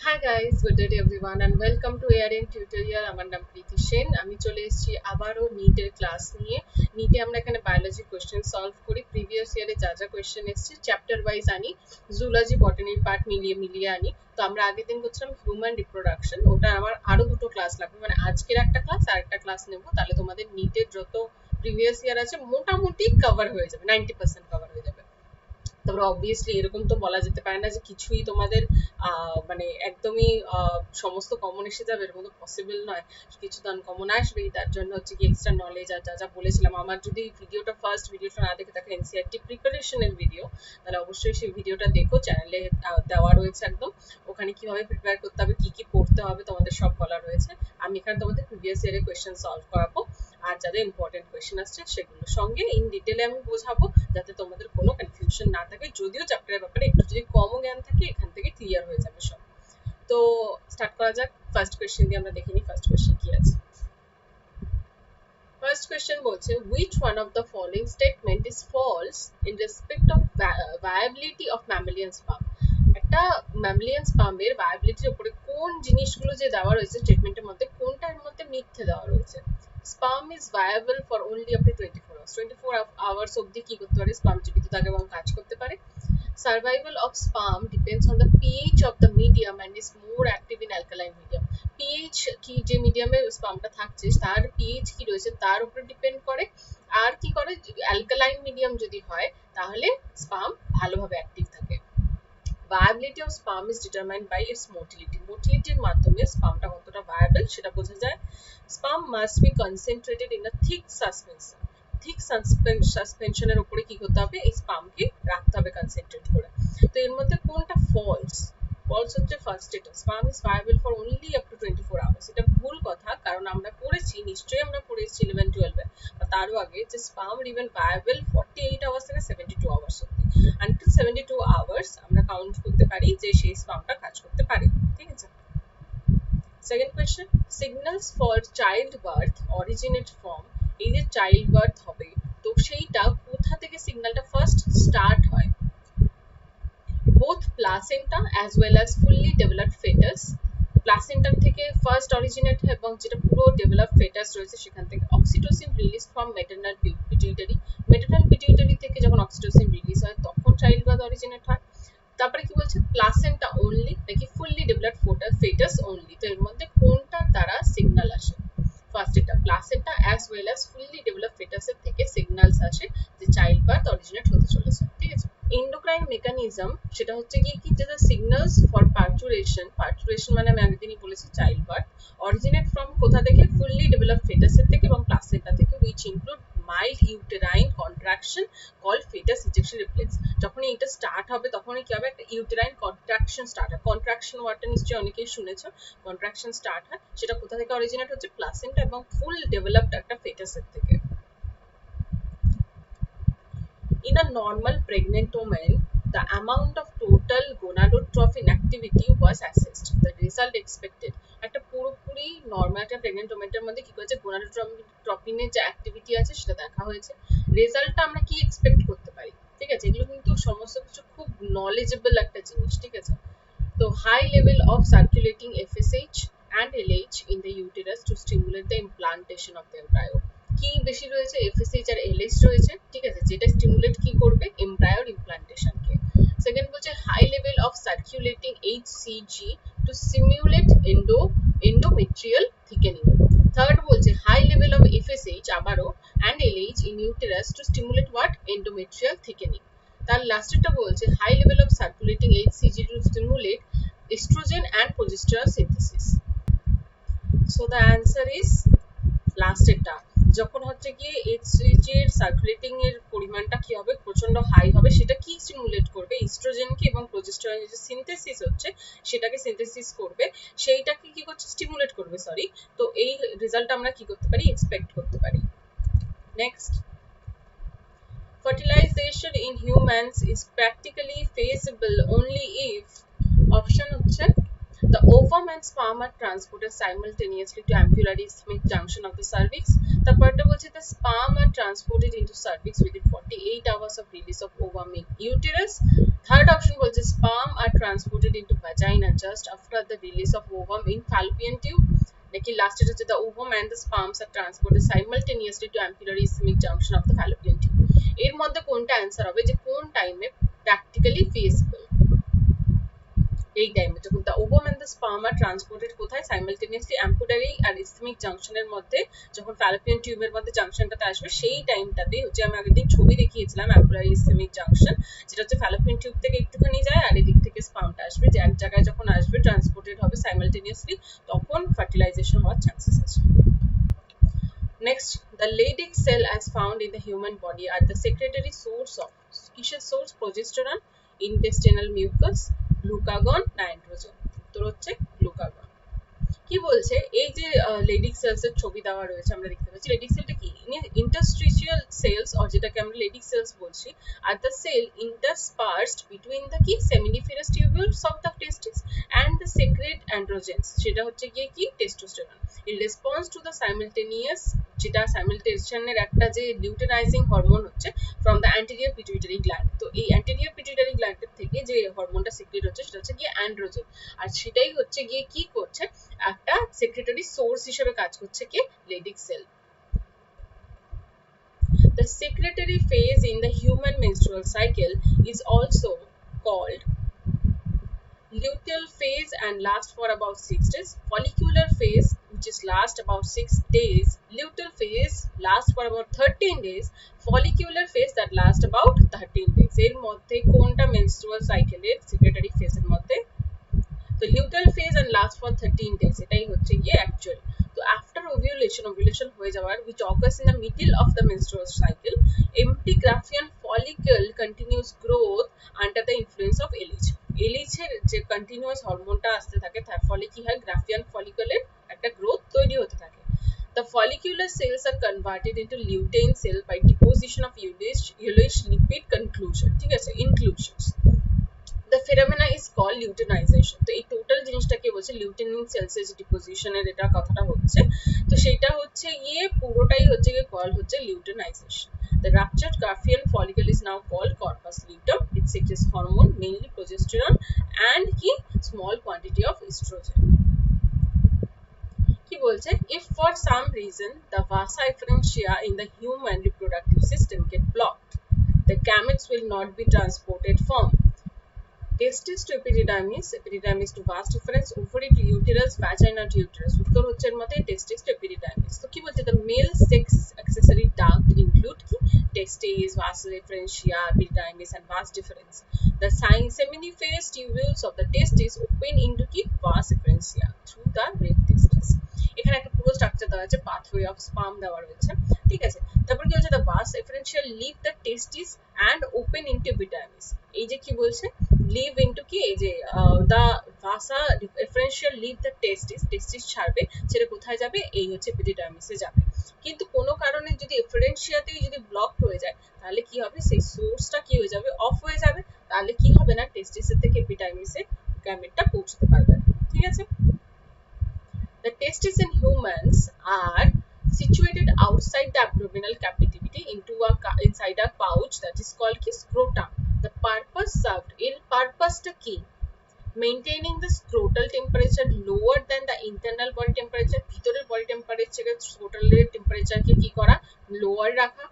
Hi guys, good day everyone and welcome to ARN tutorial. আমার নাম প্রীতি সেন। আমি চলে এসেছি আবারও নিটের ক্লাস নিয়ে। নিটে আমরা এখানে বায়োলজি কোশ্চেন সলভ করি। প্রিভিয়াস ইয়ারে যা যা কোশ্চেন এসেছে চ্যাপ্টার ওয়াইজ আনি, জুলজি বটানির পার্ট মিলিয়ে মিলিয়ে আনি। তো আমরা আগের দিন করছিলাম হিউম্যান রিপ্রোডাকশন, ওটা আমার আরো দুটো ক্লাস লাগবে, মানে আজকের একটা ক্লাস আর একটা ক্লাস নেব, তাহলে তোমাদের নিটের যত প্রিভিয়াস ইয়ার আছে মোটামুটি কভার হয়ে যাবে, 90% কভার হয়ে যাবে। তারপরে অবভিয়াসলি এরকম তো বলা যেতে পারে না যে কিছুই তোমাদের মানে একদমই সমস্ত কমন এসে যাবে, এরকম তো পসিবল নয়। কিছু তো আনকমন আসবেই, তার জন্য হচ্ছে কি এক্সট্রা নলেজ আর যা যা বলেছিলাম। আমার যদি ফার্স্ট ভিডিওটা না দেখে থাকে এনসিইআরটি প্রিপারেশনের ভিডিও, তাহলে অবশ্যই সেই ভিডিওটা দেখো, চ্যানেলে দেওয়া রয়েছে একদম। ওখানে কিভাবে প্রিপেয়ার করতে হবে, কি কি পড়তে হবে তোমাদের সব বলা রয়েছে। আমি এখানে তোমাদের প্রিভিয়াস ইয়ারের কোয়েশ্চেন সলভ করাবো, আর যাদের ইম্পর্টেন্ট কোয়েশ্চেন আসছে সেগুলোর সঙ্গে ইন ডিটেলে আমি বোঝাবো, যাতে তোমাদের কোনো কনফিউশন না থাকে। যদিও চ্যাপ্টারের ব্যাপারে একটু যদি কমও জ্ঞান থাকে, এখান থেকে ক্লিয়ার হয়ে যাবে সব। তো স্টার্ট করা যাক। ফার্স্ট কোয়েশ্চেন দিয়ে আমরা দেখে নিই ফার্স্ট কোয়েশ্চেন কি আছে। ফার্স্ট কোয়েশ্চেন বলছে which one of the following statement is false in respect of viability of mammalian sperm। একটা ম্যামালিয়ান স্পার্মের ভায়াবিলিটির উপরে কোন জিনিসগুলো যে দেওয়া রয়েছে স্টেটমেন্টের মধ্যে, কোনটার মধ্যে মিথ্যে দেওয়া রয়েছে। Sperm is viable for only up to 24 hours. 24 hours অবধি কি করতে পারে স্পার্ম, জীবিত থাকে এবং কাজ করতে পারে। Survival of sperm depends on the pH of the medium and is more active in alkaline medium। pH কি, যে মিডিয়ামে স্পার্মটা থাকছে তার pH কি রয়েছে তার উপর ডিপেন্ড করে। আর কি করে, অ্যালকালাইন মিডিয়াম যদি হয় তাহলে স্পার্ম ভালোভাবে অ্যাক্টিভ থাকে। viability of sperm is determined by its motility। মোটিলিটির মাধ্যমে স্পার্মটা কতটা ভায়াবল সেটা বোঝা যায়। sperm must be concentrated in a thick suspension। ঠিক সাসপেনশনের উপরে কি করতে হবে, এই স্পার্মকে রাখতে হবে কনসেন্ট্রেট করে। তো এর মধ্যে কোনটা ফলস? ফলস হচ্ছে ফার্স্ট, এটা sperm is viable for only up to 24 hours. এটা ভুল কথা, কারণ আমরা পড়েছি, নিশ্চয়ই আমরা পড়েছি 11-12 এ বা তারও আগে, যে স্পার্ম ইভেন ভায়াবল 48 আওয়ার্স থেকে 72 আওয়ার্স অবধি। আনটিল 72 আওয়ার্স আমরা কাউন্ট করতে পারি যে সেই স্পার্মটা কাজ করতে পারে। ঠিক আছে। Second question, signals for child birth originate from. এই যে চাইল্ড বার্থ হবে, তো সেইটা কোথা থেকে সিগন্যালটা ফার্স্ট স্টার্ট হয়? Both placenta as well as fully developed foetus. প্লাসেন্টার থেকে ফার্স্ট অরিজিনেট হয় এবং যেটা পুরো ডেভেলপ ফেটাস রয়েছে সেখান থেকে। Oxytocin release from maternal pituitary. Maternal pituitary থেকে যখন অক্সিটোসিন রিলিজ হয় তখন চাইল্ড বার্থ অরিজিনেট হয়। তারপরে কি বলছে, প্লাসেন্টা অনলি নাকি ফুললি ডেভেলপড ফেটাস অনলি। তো এর মধ্যে কোনটার দ্বারা সিগন্যাল আসে? ফার্স্ট এটা placenta as well as fully developed ফেটাসের থেকে সিগন্যালস আসে যে চাইল্ড বার্থ অরিজিনেট হতে চলেছে। ঠিক আছে। এন্ডোক্রাইন মেকানিজম সেটা হচ্ছে কি যে সিগন্যালস ফর পার্চুরেশন। পার্চুরেশন মানে আমি আগের দিনই বলেছি চাইল্ড বার্থ। অরিজিনেট ফ্রম কোথা থেকে? ফুললি ডেভেলপড ফেটাসের থেকে এবং প্লাসেন্টা থেকে, which include mild uterine contraction called fetus ejection reflex. যখনই এটা স্টার্ট হবে তখনই কি হবে, একটা ইউটেরাইন কন্ট্রাকশন স্টার্ট হয়। কন্ট্রাকশন ওয়ার্ডটা নিশ্চয়ই অনেকেই শুনেছো। কন্ট্রাকশন স্টার্ট হয়, সেটা কোথা থেকে অরিজিনেট হচ্ছে? প্লাসেন্টা এবং ফুল ডেভেলপড একটা ফেটাসের থেকে। In a normal pregnant woman, the amount of total gonadotropin activity was assessed. The result expected. একটা পুরোপুরি নরমাল একটা প্রেগনেন্ট ওমেন্টের মধ্যে কি হয়েছে, গোনাডোট্রপিনের যে অ্যাক্টিভিটি আছে সেটা দেখা হয়েছে। রেজাল্টটা আমরা কি এক্সপেক্ট করতে পারি? ঠিক আছে, এগুলো কিন্তু সমস্ত কিছু খুব নলেজেবল একটা জিনিস। ঠিক আছে। তো high level of circulating FSH and LH in the uterus to stimulate the implantation of the embryo। কি বেশি রয়েছে? FSH আর LH রয়েছে। ঠিক আছে, যেটা স্টিমুলেট কি করবে? এমব্রায়োর ইমপ্লান্টেশনকে। সেকেন্ড বলছে high level of circulating HCG to simulate endometrial thickening। Third বলছে হাই লেভেল অফ FSH আবারও and LH in uterus to stimulate what? Endometrial thickening। তার লাস্টেরটা বলছে high level of circulating HCG to stimulate estrogen and progesterone synthesis। So the answer is লাস্টেরটা। যখন হচ্ছে গিয়ে HCG এর সার্কুলেটিং এর পরিমাণটা কি হবে, প্রচন্ড হাই হবে, সেটা কি স্টিমুলেট করবে? ইস্ট্রোজেনকে এবং প্রোজেস্টেরনের যে সিনথেসিস হচ্ছে সেটাকে সিনথেসিস করবে, সেইটাকে কি করছে? স্টিমুলেট করবে, সরি। তো এই রেজাল্ট আমরা কি করতে পারি? এক্সপেক্ট করতে পারি। Next, fertilization in humans is practically feasible only if option হচ্ছে the ovum and sperm are transported simultaneously to ampullary isthmic junction of the cervix। তারপরটা বলছে the sperm are transported into cervix within 48 hours of release of ovum in uterus। Third option বলছে sperm are transported into vagina just after the release of ovum in fallopian tube, নাকি লাস্টের হচ্ছে the ovum and the sperms are transported simultaneously to ampullary ischemic junction of the fallopian tube। এর মধ্যে কোনটা answer হবে যে কোন টাইমে প্র্যাকটিক্যালি ফিজিবল? এই টাইমে যখন the ovum and the sperm are transported কোথায় simultaneously ampullary আর ischemic junction এর মধ্যে, যখন fallopian tube এর মধ্যে জাংশনটাতে আসবে সেই টাইমটাতে হচ্ছে আমি আগের দিন ছবি দেখিয়েছিলাম ampullary ischemic junction, যেটা হচ্ছে fallopian tube থেকে একটুখানি যায় আর এদিক থেকে স্পার্মটা আসবে, যে এক জায়গায় যখন আসবে ট্রান্সপোর্টেড হবে simultaneously, তখন ফার্টিলাইজেশন হওয়ার চান্সেস আছে। Next, the Leydig cell as found in the human body are the secretory source of কিসের source? progesterone, intestinal mucus, glucagon না androgen? উত্তর হচ্ছে glucagon। কি বলছে এই যে লেডিক সেলস এর ছবি দেওয়া রয়েছে আমরা দেখতে পাচ্ছি, লেডিক সেলটা কি? ইন্টারস্টিশিয়াল সেলস অর যেটাকে আমরা লেডিক সেলস বলছি, আর the cell interspersed between the কি seminiferous tubules of the testis and the secrete androgens, সেটা হচ্ছে গিয়ে কি testosterone, in response to the simultaneous, যেটা সাইমালটেশনের একটা যে লিউটেনাইজিং হরমোন হচ্ছে from the anterior pituitary gland. তো এই অ্যান্টেরিয়র পিটুইটারি গ্ল্যান্ডের থেকে যে হরমোনটা সিক্রেট হচ্ছে সেটা হচ্ছে গিয়ে অ্যান্ড্রোজেন, আর সেটাই হচ্ছে গিয়ে কি করছে একটা সেক্রেটরি সোর্স হিসেবে কাজ করছে কি Leydig cell. The secretory phase in the human menstrual cycle is also called luteal phase and lasts for about 6 days, follicular phase which is last about 6 days, luteal phase lasts for about 13 days, follicular phase that lasts about 13 days। এর মধ্যে কোনটা menstrual cycle এর secretory phase এর মধ্যে? তো luteal phase and lasts for 13 days, এটাই হচ্ছে গিয়ে অ্যাকচুয়াল। তো after ovulation হয়ে যাওয়ার which occurs in the middle of the menstrual cycle, empty Graafian follicle continues growth under the influence of LH। LH এর যে কন্টিনিউয়াস হরমোনটা আসতে থাকে তার ফলে কি হয় গ্রাফিয়ান ফলিকলের একটা গ্রোথ তৈরি হতে থাকে। The follicular cells are converted into lutein cell by deposition of yellowish lipid conclusion, ঠিক আছে, inclusions। The phenomena is called luteinization। তো এই টোটাল জিনিসটাকে বলছে luteinizing cells এর deposition এর এটা কথাটা হচ্ছে, তো সেটা হচ্ছে গিয়ে পুরোটাই হচ্ছে গিয়ে কল হচ্ছে luteinization। The ruptured Graafian follicle is now called corpus luteum। It secretes hormone mainly progesterone and কি small quantity of estrogen। কি বলছে if for some reason the vasa efferentia in the human reproductive system get blocked, the gametes will not be transported from testis to epididymis, epididymis to vas deferens, ovary to uterus, vagina to uterus। উত্তর হচ্ছে এর মধ্যে testis to epididymis। তো কি বলছে the male sex accessory duct include কি testis, vas deferentia, epididymis and vas deferens। The seminiferous tubules of the testis open into কি vas efferentia through the red testis। এখানে একটা পুরো স্ট্রাকচার দেওয়া আছে, pathway of sperm দেওয়া রয়েছে, ঠিক আছে। তারপর কি বলছে the vas efferentia leave the testis and open into epididymis। এই যে কি বলছে leave into কি এই যে the vasa efferentia leave the testis, testis ছাড়বে, ছেড়ে কোথায় যাবে? এই হচ্ছে epididymis এ যাবে। কিন্তু কোনো কারণে যদি efferentiaতেই যদি ব্লকড হয়ে যায় তাহলে কি হবে? সেই সোর্সটা কি হয়ে যাবে? অফ হয়ে যাবে, তাহলে কি হবে না টেস্টিস এর থেকে epididymis এ গ্যামেটটা পৌঁছতে পারবে না, ঠিক আছে। The testes in humans are situated outside the abdominal cavity inside a pouch that is called ki scrotum। The purpose served in purpose ta ki maintaining the scrotal temperature lower than the internal body temperature, ভিতরের body temperature scrotal temperature কে কি করা lower রাখা,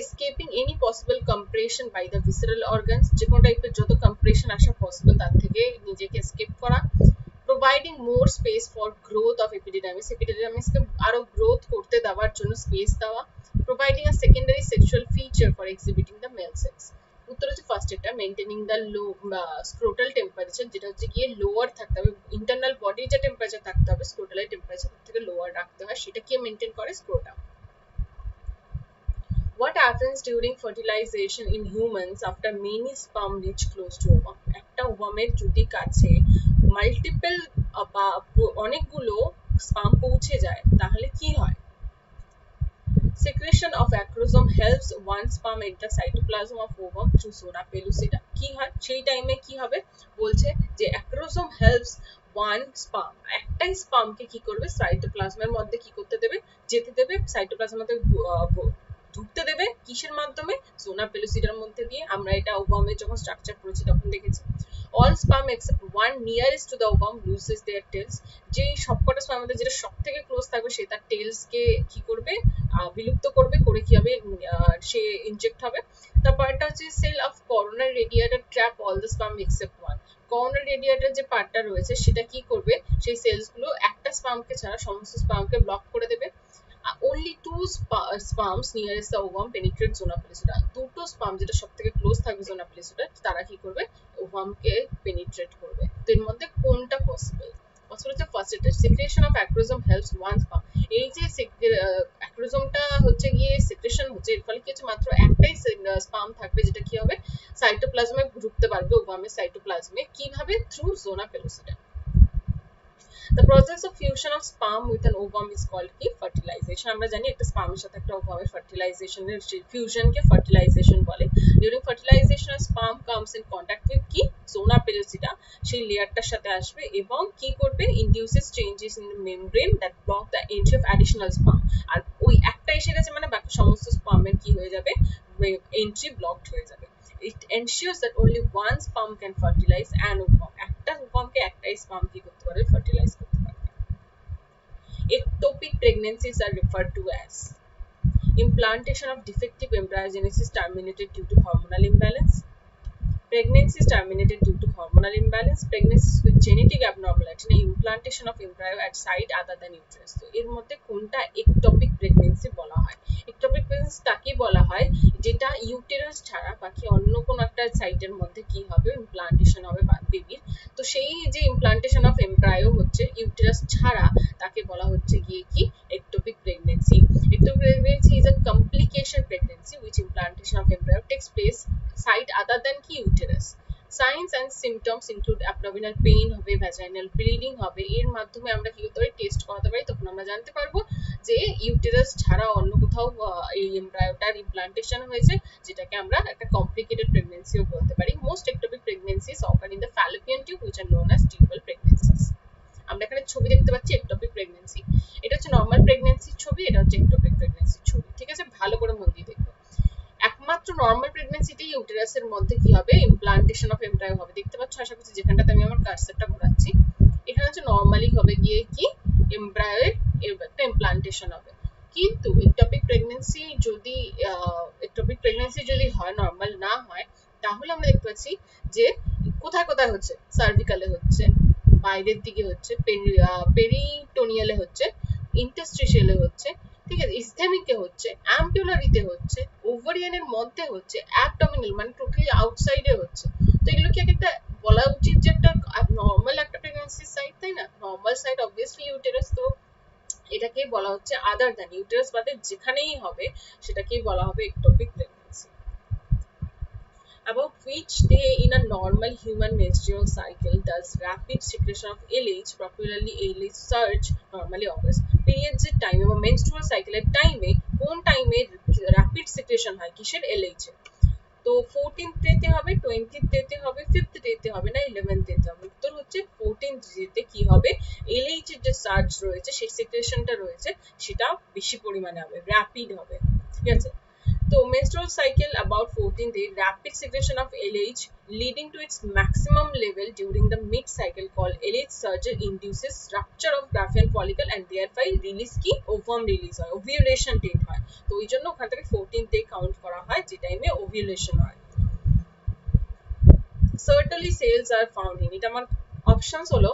escaping any possible compression by the visceral organs, যে কোনো টাইপের যত compression আসা possible তার থেকে নিজেকে escape করা, providing more space for growth of epididymis, epididymis কে আরো growth করতে দেওয়ার জন্য space দেওয়া, providing a secondary sexual feature for exhibiting the male sex। উত্তর হচ্ছে ফার্স্ট এটা maintaining the low scrotal temperature, যেটা হচ্ছে গিয়ে লোয়ার থাকতে হবে, ইন্টারনাল বডির যে টেম্পারেচার থাকতে হবে স্ক্রোটালের টেম্পারেচার থেকে লোয়ার রাখতে হয়, সেটা কি মেইনটেইন করে scrotum. What happens during fertilization in humans after many sperm reach close to ovum? একটা ওভামের যদি কাছে মাল্টিপল বা অনেকগুলো স্পার্ম পৌঁছে যায় তাহলে কি হয়? Secretion of acrosome helps one sperm enter cytoplasm of ovum through zona pellucida। কি হয় সেই টাইমে কি হবে বলছে যে acrosome helps one sperm, একটাই স্পার্মকে কি করবে সাইটোপ্লাজমের মধ্যে কি করতে দেবে, যেতে দেবে, সাইটোপ্লাজমের মধ্যে ঢুকতে দেবে কিসের মাধ্যমে, জোনা পেলুসিডার মধ্যে দিয়ে। আমরা এটা ওভামের যখন স্ট্রাকচার পড়েছি তখন দেখেছি। all sperm except one nearest to the ovum loses their tails, যে সবকটা স্পার্মের মধ্যে যেটা সবথেকে ক্লোজ থাকবে সে তার টেলস কে কি করবে, বিলুপ্ত করবে, করে কি হবে, সে ইনজেক্ট হবে। তারপরটা হচ্ছে cell of coronary radiator trap all the sperm except one, coronary radiator যে পার্টটা রয়েছে সেটা কি করবে, সেই সেলস গুলো একটা স্পার্মকে ছাড়া সমস্ত স্পার্মকে ব্লক করে দেবে। only two sperms nearest the ovum penetrate zona pellucida, দুটো স্পার্ম যেটা সবথেকে ক্লোজ থাকবে zona pellucida তারা কি করবে, ওভামকে পেনিট্রেট করবে। তো এর মধ্যে কোনটা পসিবল? পসিবল হচ্ছে ফার্স্ট এটা secretion of acrosome helps one sperm, এই যে অ্যাক্রোজোমটা হচ্ছে গিয়ে সিক্রেশন হচ্ছে, এর ফলে কি হচ্ছে মাত্র একটাই স্পার্ম থাকবে যেটা কি হবে সাইটোপ্লাজমে ঢুকতে পারবে, ওভামের সাইটোপ্লাজমে। কিভাবে? Through zona pellucida. The process of fusion of sperm with an ovum is called কি fertilization। আমরা জানি একটা স্পার্মের সাথে একটা ওভামের ফার্টিলাইজেশনের ফিউশনকে ফার্টিলাইজেশন বলে। During fertilization a sperm comes in contact with কি zona pellucida, সেই লেয়ারটার সাথে আসবে এবং কি করবে, induces changes in the membrane that block the entry of additional sperm। আর ওই একটা এসে গেছে মানে বাকি সমস্ত স্পার্মের কি হয়ে যাবে, এন্ট্রি ব্লকড হয়ে যাবে। It ensures that only one sperm can fertilize an ovum, একটা ওভামকে একটাই স্পার্ম কি করতে পারে, ফার্টিলাইজ করতে পারে। Ectopic pregnancies are referred to as implantation of defective embryogenesis terminated due to hormonal imbalance, pregnancies terminated due to hormonal imbalance, pregnancies with genetic abnormality, implantation of embryo at site other than uterus। তো এর মধ্যে কোনটা ectopic pregnancy বলা হয়? ectopic pregnancy তাকে বলা হয় যেটা ইউটেরাস ছাড়া বাকি অন্য কোন একটা সাইটের মধ্যে কি হবে, ইমপ্লান্টেশন হবে বেবির। তো সেই যে ইমপ্লান্টেশন অফ এমব্রায়ো হচ্ছে ইউটেরাস ছাড়া তাকে বলা হচ্ছে গিয়ে কি ectopic pregnancy। Ectopic pregnancy is a complication pregnancy which implantation of embryo takes place site other than কি uterus। Signs and symptoms include abdominal pain হবে, vaginal bleeding হবে। এর মাধ্যমে আমরা কি করতে পারি, টেস্ট করাতে পারি, তখন আমরা জানতে পারবো যে ইউটেরাস ছাড়া অন্য কোথাও এই এমব্রায়োটার ইমপ্লান্টেশন হয়েছে, যেটাকে আমরা একটা কমপ্লিকেটেড প্রেগন্যান্সিও বলতে পারি। Most ectopic pregnancies occur in the fallopian tube which are known as tubal pregnancies। আমরা এখানে ছবি দেখতে পাচ্ছি ectopic pregnancy, এটা হচ্ছে নরমাল প্রেগন্যান্সির ছবি, এটা হচ্ছে ectopic pregnancyর ছবি। ঠিক আছে, ভালো করে মন দিয়ে দেখো। একমাত্র নরমাল প্রেগন্যান্সিতে ইউটেরাসের মধ্যে কি হবে, ইমপ্লান্টেশন অফ এমব্রায়ো হবে। দেখতে পাচ্ছ আশা করছি যেখানটাতে আমি আমার কার্সারটা ঘোরাচ্ছি, এখানে হচ্ছে নরমালি হবে গিয়ে কি এমব্রায়োর একটা ইমপ্লান্টেশন হবে। কিন্তু ectopic pregnancy যদি হয়, নরমাল না হয়, তাহলে আমরা দেখতে পাচ্ছি যে কোথায় কোথায় হচ্ছে, সার্ভিকালে হচ্ছে, বাইরের দিকে হচ্ছে, পেরিটোনিয়ালে হচ্ছে, ইন্টারস্টিশিয়ালে হচ্ছে, ঠিক আছে, ইসথেমিকে হচ্ছে, অ্যাম্পুলারিতে হচ্ছে, ওভারিয়ানের মধ্যে হচ্ছে, অ্যাবডোমিনাল মানে টোটালি আউটসাইডে হচ্ছে। তো এগুলো কি একটা বলা উচিত যে একটা নরমাল একটা প্রেগন্যান্সি সাইট, তাই না? নরমাল সাইট অবভিয়াসলি ইউটেরাস, তো এটাকেই বলা হচ্ছে আদার দ্যান ইউটেরাস বাদে যেখানেই হবে সেটাকেই বলা হবে ectopic pregnancy। About which day in a normal human menstrual cycle does rapid secretion of LH, popularly LH surge, normally occurs? Periods এর টাইমে বা menstrual cycle এর টাইমে কোন টাইমে rapid secretion হয় কিসের, LH এর? তো 14th ডেতে হবে, 20th ডেতে হবে, 5th ডেতে হবে না 11th ডেতে হবে? উত্তর হচ্ছে 14th ডেতে কি হবে, LH এর যে সার্জ রয়েছে, সেই সিক্রেশনটা রয়েছে সেটা বেশি পরিমাণে হবে, র‍্যাপিড হবে। ঠিক আছে, তো menstrual cycle about 14th day, rapid secretion of LH leading to its maximum level during the mid cycle called LH surge induces rupture of Graafian follicle and thereby release কি ovum release হয়, ovulation date হয়। তো এই জন্য ওখান থেকে 14th day count করা হয় যে টাইমে ovulation হয়। Certainly cells are found in, এটা আমার অপশনস হলো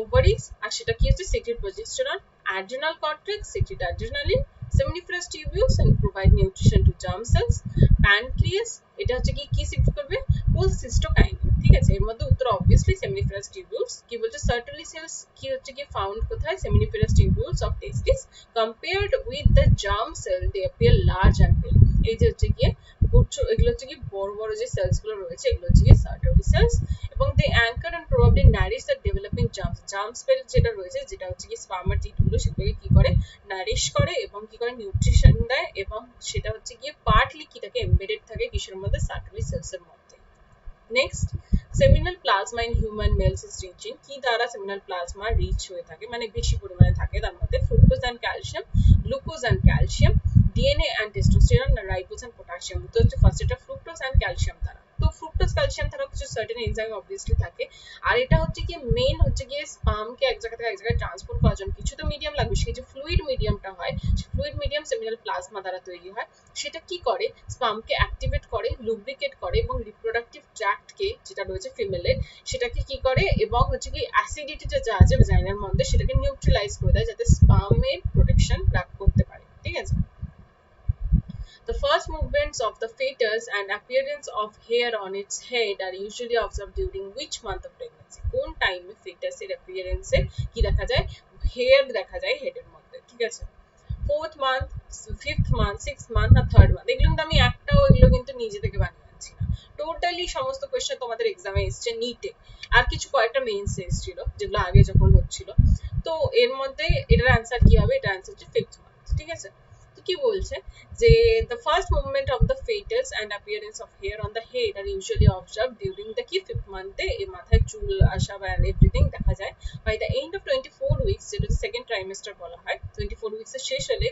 ovaries আর সেটা কি হচ্ছে secrete progesterone, adrenal cortex secrete adrenaline, seminiferous tubules and provide nutrition to germ cells, pancreas এটা হচ্ছে কি সিক্রেট করবে, cholecystokinin। ঠিক আছে, এর মধ্যে উত্তর obviously seminiferous tubules। কি বলছে, certainly cells কি হচ্ছে কি ফাউন্ড কোথায়, seminiferous tubules of testis, compared with the germ cell they appear large and pale। এই যে হচ্ছে কি এগুলো হচ্ছে কি বড় বড় যে সেলস গুলো রয়েছে এগুলো হচ্ছে কি Sertoli cells, এবং they anchor and probably nourish the developing germs। germ cell যেটা রয়েছে, যেটা হচ্ছে কি স্পার্মাটিড গুলো, সেগুলোকে কি করে, নারিশ করে এবং কি করে, নিউট্রিশন দেয়, এবং সেটা হচ্ছে কি পার্টলি কি থাকে, এমবেডেড থাকে কিসের মধ্যে, Sertoli cells এর মধ্যে। Next, seminal plasma in human males is rich in, কি দ্বারা seminal plasma রিচ হয়ে থাকে, মানে বেশি পরিমাণে থাকে, তার মধ্যে fructose and calcium, glucose and calcium, DNA and testosterone, ribose and potassium. তো হচ্ছে ফার্স্ট এটা ফ্রুক্টোজ অ্যান্ড ক্যালসিয়াম দ্বারা। তো ফ্রুক্টোজ ক্যালসিয়াম ছাড়াও কিছু সার্টেন এনজাইম অবভিয়াসলি থাকে। আর এটা হচ্ছে কি মেইন হচ্ছে গিয়ে স্পার্মকে এক জায়গা থেকে এক জায়গায় ট্রান্সপোর্ট করার জন্য কিছু তো মিডিয়াম লাগবে। সেই যে ফ্লুইড মিডিয়ামটা হয়, ফ্লুইড মিডিয়াম সেমিনাল প্লাজমা দ্বারা তৈরি হয়। সেটা কি করে, স্পার্মকে অ্যাক্টিভেট করে, লুব্রিকেট করে এবং রিপ্রোডাক্টিভ ট্র্যাক্টকে যেটা রয়েছে ফিমেলের সেটাকে কি করে এবং হচ্ছে কি অ্যাসিডিটিটা যা আছে ভ্যাজাইনার মধ্যে সেটাকে নিউট্রালাইজ করে দেয় যাতে স্পার্মের প্রোটেকশন লাভ করতে পারে। ঠিক আছে। The first movements of the fetus and appearance of hair on its head are usually observed during which month of pregnancy? কোন টাইমে ফিটাসের অ্যাপিয়ারেন্সে কি দেখা যায়, হেয়ার দেখা যায় হেডের মধ্যে। ঠিক আছে। 4th month, 5th month, 6th month না 3rd month, এগুলো কিন্তু আমি একটাও এগুলো কিন্তু নিজে থেকে বানিয়ে আনছি না। টোটালি সমস্ত কোয়েশ্চেন তোমাদের এক্সামে এসছে নিটে, আর কিছু কয়েকটা মেইনস এসেছিল যেগুলো আগে যখন হচ্ছিল। তো এর মধ্যে এটার অ্যান্সার কি হবে, এটার অ্যান্সার হচ্ছে 5th month। ঠিক আছে। তো কি বলছে যে the first movement of the fetus and appearance of hair on the head are usually observed during the কি 5th month এ এই মাথায় চুল আসা বা এভরিথিং দেখা যায়। by the end of 24 weeks, যেটা সেকেন্ড ট্রাইমেস্টার বলা হয়, 24 উইকস এর শেষ হলে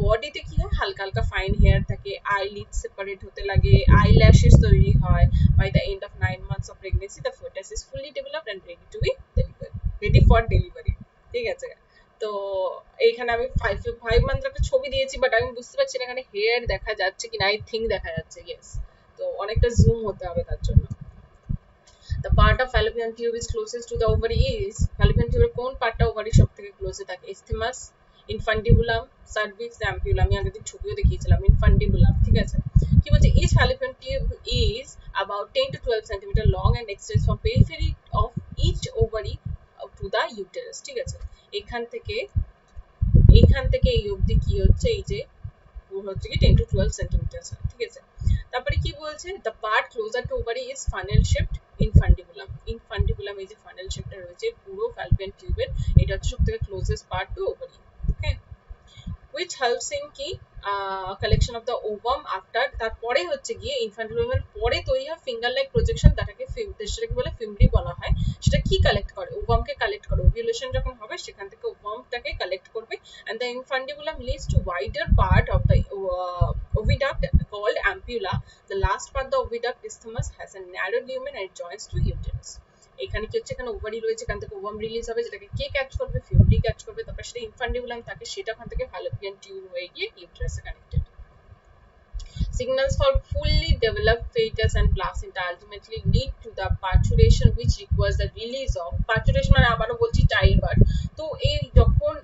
বডিতে কি হয়, হালকা হালকা ফাইন হেয়ার থাকে, আইলিড সেপারেট হতে লাগে, আইল্যাশেস তৈরি হয়। by the end of 9 months of pregnancy the fetus is fully developed and ready to be delivered, ready for delivery। ঠিক আছে। তো এইখানে আমি 5 মান্থ একটা ছবি দিয়েছি, বাট আমি বুঝতে পারছি না এখানে হেয়ার দেখা যাচ্ছে কিনা। আই থিঙ্ক দেখা যাচ্ছে, ইয়েস। তো অনেকটা জুম হতে হবে তার জন্য। The part of fallopian tube is closest to the ovary is, fallopian tube কোন পার্টটা ওভারি সবথেকে ক্লোজে থাকে? isthmus, infundibulum, cervix, ampulla। আমি আগের দিন ছবিও দেখিয়েছিলাম, infundibulum। ঠিক আছে। কি বলছে, each fallopian tube is about 10 to 12 cm long and extends from periphery of each ovary to the uterus। ঠিক আছে। এইখান থেকে এই অবধি কি হচ্ছে, এই যে হচ্ছে কি 10 to 12 সেন্টিমিটার। ঠিক আছে। তারপরে কি বলছে, the part closer to ovary is funnel shaped infundibulum। infundibulum এই যে funnel shapeটা রয়েছে পুরো fallopian টিউবের, এটা হচ্ছে সবথেকে closest part to ovary। Okay. which helps in কি collection of the ovum after, তারপরে হচ্ছে গিয়ে ইনফ্যান্টিবুলামের পরে তৈরি হয় ফিঙ্গার লাইক প্রজেকশন, যেটাকে বলে ফিমরি বলা হয়। সেটা কি কালেক্ট করে, ওভামকে কালেক্ট করে। ওভিউলেশন যখন হবে সেখান থেকে ওভামটাকে কালেক্ট করবে। and the infundibulum leads to wider part of the oviduct called ampulla. The last part, the oviduct isthmus, has a narrow lumen and it joins to uterus। এখানে কি হচ্ছে, এখানে ওভারি রয়েছে, এখান থেকে ওভাম রিলিজ হবে, যেটাকে কে ক্যাচ করবে, ফিউরি ক্যাচ করবে। তারপর সেটা ইনফ্যান্টিবুলাম থাকে, সেটা ওখান থেকে ফ্যালোপিয়ান টিউব হয়ে গিয়ে ইউটেরাসে connected. Signals for fully developed fetus and placenta ultimately lead to the parturition, which requires the release of parturition মানে আবারও বলছি চাইল্ড বার্থ। তো এই যখন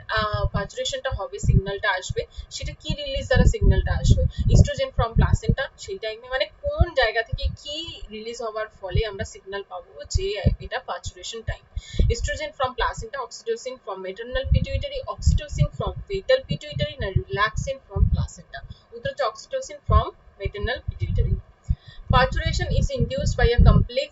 পার্চুরেশনটা হবে, সিগন্যালটা আসবে, সেটা কি রিলিজ দ্বারা সিগন্যালটা আসবে, ইস্ট্রোজেন ফ্রম প্লাসেন্টা। সেই টাইমে মানে কোন জায়গা থেকে কি রিলিজ হওয়ার ফলে আমরা সিগন্যাল পাবো যে এটা parturition time. Estrogen from placenta, oxytocin from maternal pituitary, oxytocin from fetal pituitary না রিল্যাক্সিন ফ্রম প্লাসেন্টা। উত্তর হচ্ছে oxytocin from maternal pituitary। Parturition is induced by a complex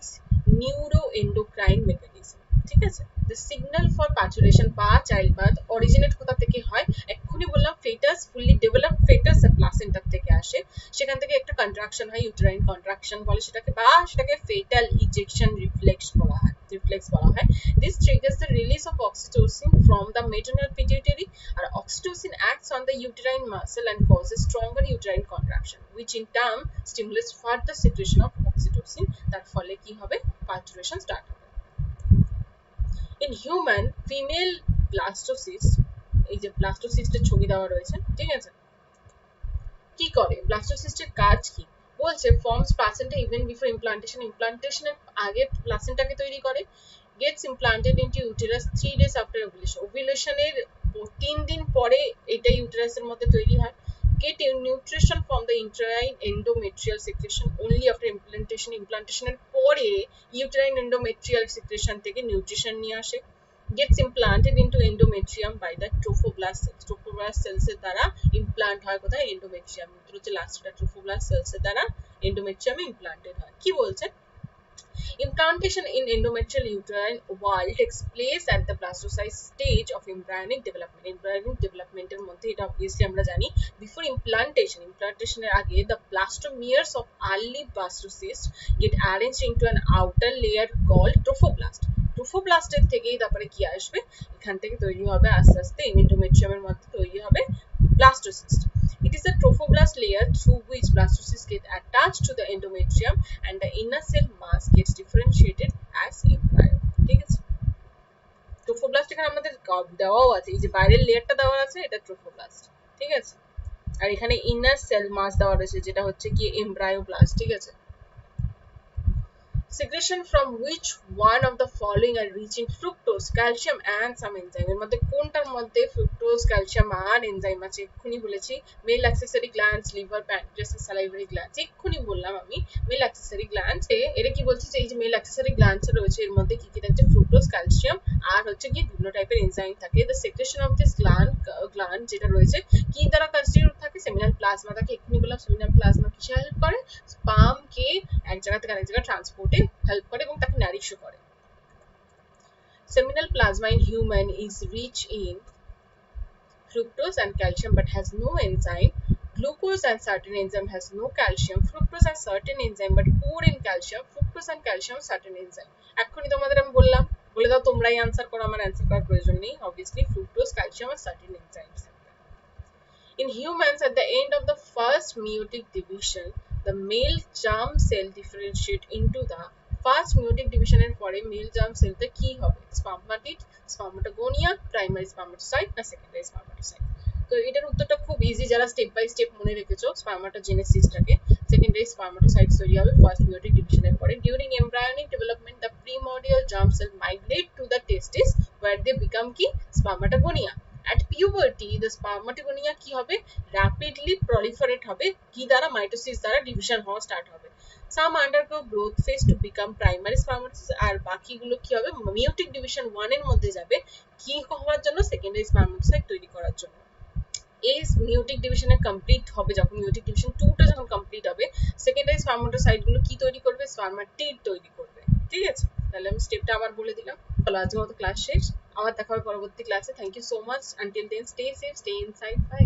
neuroendocrine mechanism। ঠিক আছে। The signal for parturition বা child birth originate কোথা থেকে হয়, এক্ষুনি বললাম fetus, fully developed fetus আর প্লাসেন্টা থেকে আসে। সেখান থেকে একটা কন্ট্রাকশন হয়, ইউটেরাইন কন্ট্রাকশন বলে সেটাকে, বা সেটাকে fetal ejection reflex বলা হয়। This triggers the release of oxytocin from the maternal pituitary, and oxytocin acts on the uterine muscle and causes stronger uterine contraction, which in turn stimulates further secretion of oxytocin। তার ফলে কি হবে, parturition start হবে। In human female blastocyst, এই যে ব্লাস্টোসিস্টের ছবি দেওয়া রয়েছে, ঠিক আছে। কি করে ব্লাস্টোসিস্টের কাজ কি বলছে, forms placenta even before implantation। ইমপ্লান্টেশনের আগে প্লাসেন্টাকে তৈরি করে। gets implanted into uterus 3 days after ovulation। ওভুলেশনের 3 দিন পরে এটা ইউটেরাসের মধ্যে তৈরি হয়। get nutrition from the uterine endometrial secretion only after implantation। ইমপ্লান্টেশনের পরে uterine endometrial secretion থেকে নিউট্রিশন নিয়ে আসে। gets implanted into endometrium by the trophoblast cells। trophoblast cells এর দ্বারা ইমপ্লান্ট হয় কোথায়, endometrium। উত্তর হচ্ছে লাস্টটা, trophoblast cells এর দ্বারা endometrium ইমপ্লান্টেড হয়। কি বলছে, implantation in endometrial uterine wall takes place at the blastocyst stage of embryonic development। embryonic development এর মধ্যে এটা obviously আমরা জানি। before implantation, implantation এর আগে the blastomeres of early blastocysts get arranged into an outer layer called trophoblast। trophoblast এর থেকেই তারপরে কি আসবে, এখান থেকে তৈরি হবে আস্তে আস্তে endometrium এর মধ্যে তৈরি হবে blastocyst. It is the trophoblast layer through which blastocysts get attached to the endometrium and the inner cell mass gets differentiated as embryo. ঠিক আছে, ট্রোফোব্লাস্ট এখানে আমাদের দেওয়াও আছে, এই যে বাইরের লেয়ারটা দেওয়া আছে এটা ট্রোফোব্লাস্ট, ঠিক আছে, আর এখানে ইনার সেল মাস দেওয়া রয়েছে যেটা হচ্ছে কি এমব্রায়োব্লাস্ট, ঠিক আছে। Secretion from which one of the following are reaching fructose, calcium and some enzyme? এর মধ্যে কোনটার মধ্যে fructose, calcium আর এনজাইম আছে? এক্ষুনি বলেছি male accessory glands, liver, pancreas, salivary glands, এক্ষুনি বললাম আমি মেল অ্যাক্সেসরি গ্ল্যান্ডস। এরা কি বলছে যে এই যে মেল অ্যাক্সেসরি গ্ল্যান্ডস রয়েছে এর মধ্যে কি কি থাকছে, fructose, calcium আর হচ্ছে কি বিভিন্ন টাইপের এনজাইম থাকে। the secretion of this gland যেটা রয়েছে কি দ্বারা কনস্টিটিউট থাকে, সেমিনাল প্লাজমা থাকে। এক্ষুনি বললাম সেমিনাল প্লাজমা কিসে হেল্প করে, স্পার্ম কে এক জায়গা থেকে আরেক জায়গায় ট্রান্সপোর্টে হেল্প করে এবং তাকে নারিশও করে। Seminal plasma in human is rich in fructose and calcium but has no enzyme. Glucose and certain enzyme has no calcium. Fructose and certain enzyme but poor in calcium. Fructose and calcium certain enzyme. এক্ষুনি তোমাদের আমি বললাম, বলে দাও তোমরাই answer করো, আমার answer করার প্রয়োজন নেই। Obviously fructose, calcium R certain enzymes. In humans, at the end of the first meiotic division, the male germ cell differentiate into the first meiotic division এর পরে male germ cell টা কি হবে, spermatid, spermatogonia, primary spermatocyte না secondary spermatocyte? তো এটার উত্তরটা খুব ইজি, যারা স্টেপ বাই স্টেপ মনে রেখেছো স্পার্মাটোজেনেসিসটাকে। সেকেন্ডারি স্পার্মাটোসাইটস তৈরি হবে ফার্স্ট মেয়োটিক ডিভিশনের পরে। During embryonic development the primordial germ cell migrate to the testis where they become কি spermatogonia. At puberty, the spermatogonia কি হবে, rapidly proliferate হবে কি দ্বারা, মাইটোসিস দ্বারা ডিভিশন হওয়া স্টার্ট হবে। Some undergo growth phase to become primary spermatocytes আর বাকিগুলো কি হবে, মেয়োটিক ডিভিশন 1 এর মধ্যে যাবে কি হওয়ার জন্য, সেকেন্ডারি স্পার্মাটোসাইট তৈরি করার জন্য। এই মেয়োটিক ডিভিশনে কমপ্লিট হবে যখন, মেয়োটিক ডিভিশন 2টা যখন কমপ্লিট হবে, সেকেন্ডারি স্পার্মাটোসাইট গুলো কি তৈরি করবে, স্পার্মাটিড তৈরি করবে, ঠিক আছে। তাহলে আমি স্টেপটা আবার বলে দিলাম। চলো আজকের মতো ক্লাস শেষ, আবার দেখা হবে পরবর্তী ক্লাসে। Thank you so much, until then stay safe, stay inside, by.